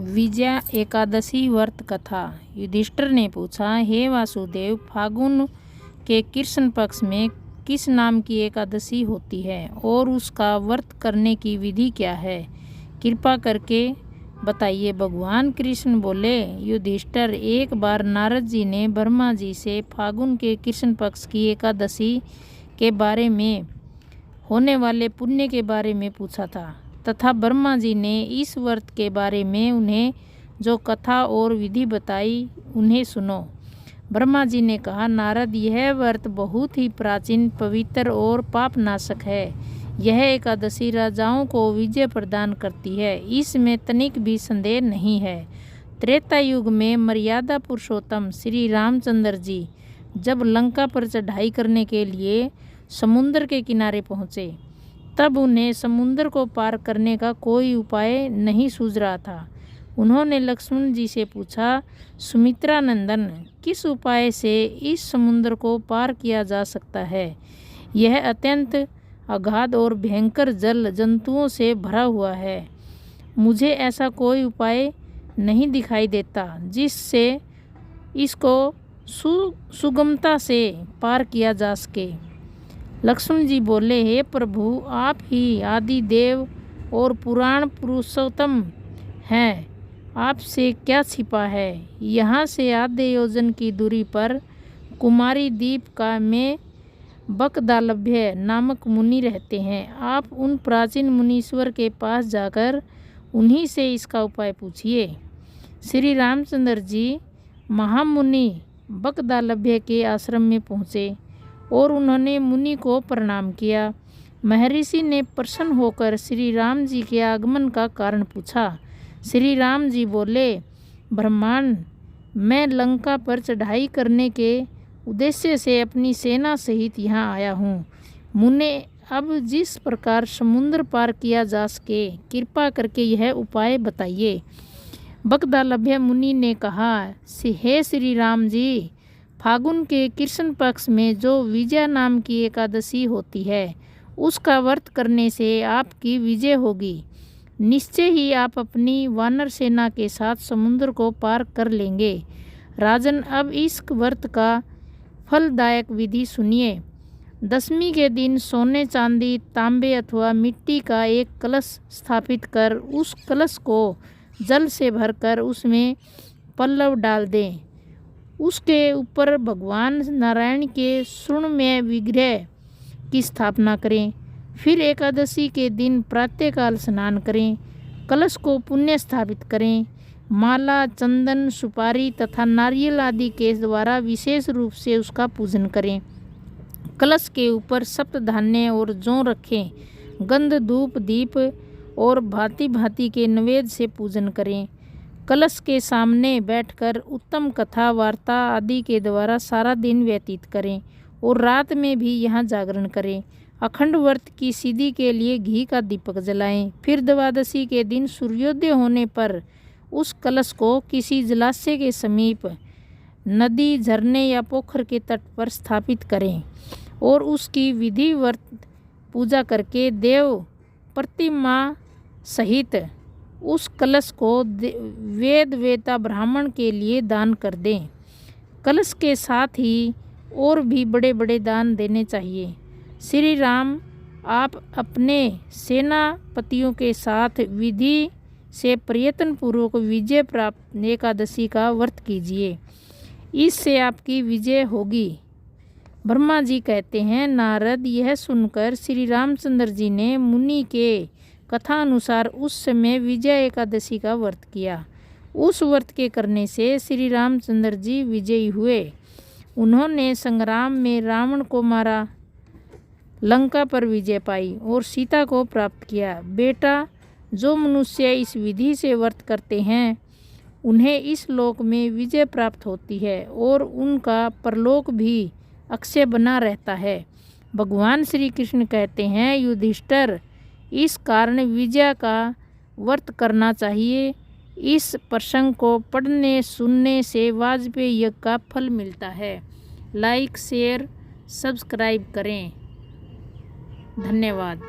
विजया एकादशी व्रत कथा। युधिष्ठिर ने पूछा, हे वासुदेव, फागुन के कृष्ण पक्ष में किस नाम की एकादशी होती है और उसका व्रत करने की विधि क्या है? कृपा करके बताइए। भगवान कृष्ण बोले, युधिष्ठिर, एक बार नारद जी ने ब्रह्मा जी से फागुन के कृष्ण पक्ष की एकादशी के बारे में होने वाले पुण्य के बारे में पूछा था तथा ब्रह्मा जी ने इस व्रत के बारे में उन्हें जो कथा और विधि बताई उन्हें सुनो। ब्रह्मा जी ने कहा, नारद, यह व्रत बहुत ही प्राचीन, पवित्र और पापनाशक है। यह एकादशी राजाओं को विजय प्रदान करती है, इसमें तनिक भी संदेह नहीं है। त्रेता युग में मर्यादा पुरुषोत्तम श्री रामचंद्र जी जब लंका पर चढ़ाई करने के लिए समुद्र के किनारे पहुँचे, तब उन्हें समुद्र को पार करने का कोई उपाय नहीं सूझ रहा था। उन्होंने लक्ष्मण जी से पूछा, सुमित्रा नंदन, किस उपाय से इस समुद्र को पार किया जा सकता है? यह अत्यंत अगाध और भयंकर जल जंतुओं से भरा हुआ है। मुझे ऐसा कोई उपाय नहीं दिखाई देता जिससे इसको सुगमता से पार किया जा सके। लक्ष्मण जी बोले, हे प्रभु, आप ही आदि देव और पुराण पुरुषोत्तम हैं। आपसे क्या छिपा है? यहाँ से आधे योजन की दूरी पर कुमारी द्वीप का में बकदालभ्य नामक मुनि रहते हैं। आप उन प्राचीन मुनीश्वर के पास जाकर उन्हीं से इसका उपाय पूछिए। श्री रामचंद्र जी महामुनि बकदालभ्य के आश्रम में पहुँचे और उन्होंने मुनि को प्रणाम किया। महर्षि ने प्रसन्न होकर श्री राम जी के आगमन का कारण पूछा। श्री राम जी बोले, ब्रह्मण, मैं लंका पर चढ़ाई करने के उद्देश्य से अपनी सेना सहित यहाँ आया हूँ। मुने, अब जिस प्रकार समुद्र पार किया जा सके, कृपा करके यह उपाय बताइए। बकदालभ्य मुनि ने कहा, हे श्री राम जी, फागुन के कृष्ण पक्ष में जो विजया नाम की एकादशी होती है, उसका व्रत करने से आपकी विजय होगी। निश्चय ही आप अपनी वानर सेना के साथ समुद्र को पार कर लेंगे। राजन, अब इस व्रत का फलदायक विधि सुनिए। दशमी के दिन सोने, चांदी, तांबे अथवा मिट्टी का एक कलश स्थापित कर उस कलश को जल से भरकर उसमें पल्लव डाल दें। उसके ऊपर भगवान नारायण के स्वर्णमय विग्रह की स्थापना करें। फिर एकादशी के दिन प्रातःकाल स्नान करें। कलश को पुण्य स्थापित करें। माला, चंदन, सुपारी तथा नारियल आदि के द्वारा विशेष रूप से उसका पूजन करें। कलश के ऊपर सप्तधान्य और जौ रखें। गंध, धूप, दीप और भांति भांति के नैवेद्य से पूजन करें। कलश के सामने बैठकर उत्तम कथा, वार्ता आदि के द्वारा सारा दिन व्यतीत करें और रात में भी यहाँ जागरण करें। अखंड व्रत की सिद्धि के लिए घी का दीपक जलाएं। फिर द्वादशी के दिन सूर्योदय होने पर उस कलश को किसी जलाशय के समीप, नदी, झरने या पोखर के तट पर स्थापित करें और उसकी विधिवत पूजा करके देव प्रतिमा सहित उस कलश को वेद वेता ब्राह्मण के लिए दान कर दें। कलश के साथ ही और भी बड़े बड़े दान देने चाहिए। श्री राम, आप अपने सेनापतियों के साथ विधि से प्रयत्न पूर्वक विजय प्राप्त एकादशी का व्रत कीजिए। इससे आपकी विजय होगी। ब्रह्मा जी कहते हैं, नारद, यह सुनकर श्री रामचंद्र जी ने मुनि के कथा अनुसार उस समय विजय एकादशी का व्रत किया। उस व्रत के करने से श्री रामचंद्र जी विजयी हुए। उन्होंने संग्राम में रावण को मारा, लंका पर विजय पाई और सीता को प्राप्त किया। बेटा, जो मनुष्य इस विधि से व्रत करते हैं उन्हें इस लोक में विजय प्राप्त होती है और उनका परलोक भी अक्षय बना रहता है। भगवान श्री कृष्ण कहते हैं, युधिष्ठिर, इस कारण विजय का व्रत करना चाहिए। इस प्रसंग को पढ़ने सुनने से वाजपेयी यज्ञ का फल मिलता है। लाइक, शेयर, सब्सक्राइब करें। धन्यवाद।